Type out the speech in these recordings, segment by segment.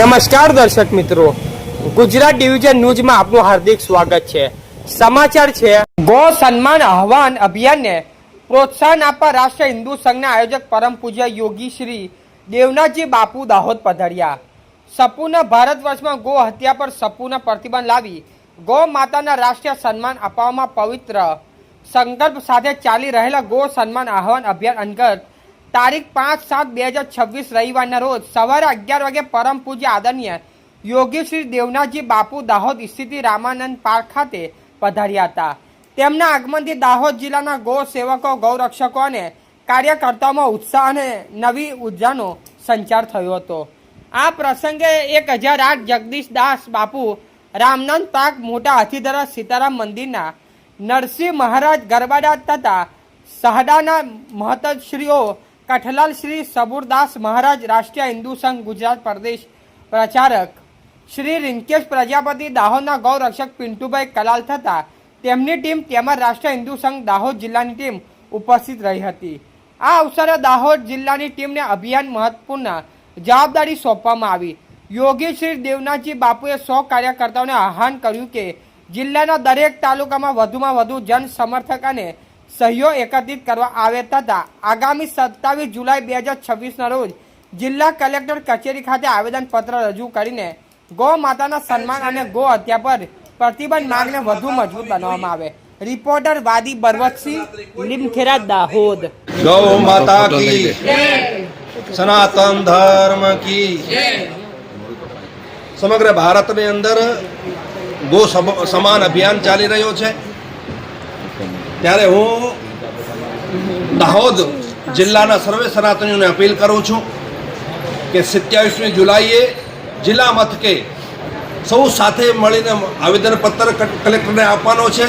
નમસ્કાર દર્શક મિત્રો, ગુજરાત ડિવિઝન ન્યૂઝમાં આપનું હાર્દિક સ્વાગત છે। સમાચાર છે, ગો સન્માન આહવાન અભિયાનને પ્રોત્સાહન આપવા રાષ્ટ્રીય હિન્દુ સંઘના આયોજક પરમ પૂજ્ય યોગી શ્રી દેવનાથજી બાપુ દાહોદ પધાર્યા। સંપૂર્ણ ભારત વર્ષમાં ગો હત્યા પર સંપૂર્ણ પ્રતિબંધ લાવી ગો માતાના રાષ્ટ્રીય સન્માન અપાવવામાં પવિત્ર સંકલ્પ સાથે ચાલી રહેલા ગો સન્માન આહવાન અભિયાન અંતર્ગત તારીખ 5/7/2026 રવિવારના રોજ સવારે 11 વાગે પરમ પૂજ્ય આદરણીય યોગી શ્રી દેવનાથજી બાપુ દાહોદ સ્થિત રામાનંદ પાર્ક ખાતે પધાર્યા હતા। તેમના આગમનથી દાહોદ જિલ્લાના ગૌ સેવકો, ગૌરક્ષકો અને કાર્યકર્તાઓમાં ઉત્સાહ અને નવી ઉર્જાનો સંચાર થયો હતો। આ પ્રસંગે 1008 જગદીશદાસ બાપુ રામનંદ પાર્ક, મોટા હાથીદરા સીતારામ મંદિરના નરસિંહ મહારાજ ગરબાડા તથા સહડાના મહંતશ્રીઓ કઠલાલ શ્રી સબુરદાસ મહારાજ, રાષ્ટ્રીય હિન્દુ સંઘ ગુજરાત પ્રદેશ પ્રચારક શ્રી રિંકેશ પ્રજાપતિ, દાહોદના ગૌરક્ષક પિન્ટુભાઈ કલાલ તથા તેમની ટીમ તેમજ રાષ્ટ્રીય હિન્દુ સંઘ દાહોદ જિલ્લાની ટીમ ઉપસ્થિત રહી હતી। આ અવસરે દાહોદ જિલ્લાની ટીમને અભિયાન મહત્વપૂર્ણ જવાબદારી સોંપવામાં આવી। યોગી શ્રી દેવનાથજી બાપુએ 100 કાર્યકર્તાઓને આહ્વાન કર્યું કે જિલ્લાના દરેક તાલુકામાં વધુમાં વધુ જન સમર્થક અને સહયોગ એકત્રિત કરવા આવે તથા આગામી 27 જુલાઈ 2026ના રોજ જિલ્લા કલેક્ટર કચેરી ખાતે આવેદનપત્ર રજૂ કરીને ગૌ માતાના સન્માન અને ગૌ હત્યા પર પ્રતિબંધ માંગને વધુ મજબૂત બનાવવામાં આવે। રિપોર્ટર વાદી બરવતસિંહ, લીમખેડા, દાહોદ। गौ माता की सनातन धर्म की समग्र भारत में अंदर गो समान अभियान चाली रह्यो छे। त्यारे हूँ दाहोद जिल्लाना सर्वे सनातनीओने अपील करूँ छूँ कि 27 जुलाईए जिला मथके सौ साथे मळीने आवेदनपत्र कलेक्टरने आपवानो छे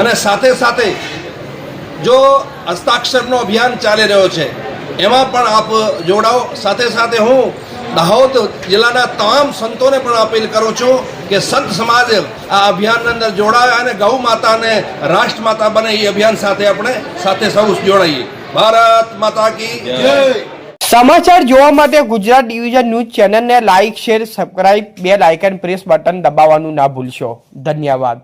અને સાથે સાથે જો હસ્તાક્ષરનો અભિયાન ચાલી રહ્યો છે એમાં પણ આપ જોડાઓ। સાથે સાથે હું દાહોદ જિલ્લાના તમામ સંતોને પણ અપીલ કરું છું કે સંત સમાજ આ અભિયાનની અંદર જોડાય અને ગૌ માતાને રાષ્ટ્ર માતા બને એ અભિયાન સાથે આપણે સાથે સૌ જોડાઈએ। ભારત માતા की जय। સમાચાર જોવા માટે ગુજરાત ડિવિઝન ન્યૂઝ ચેનલને like, share, subscribe, bell icon press button દબાવવાનું ના ભૂલશો। ધન્યવાદ।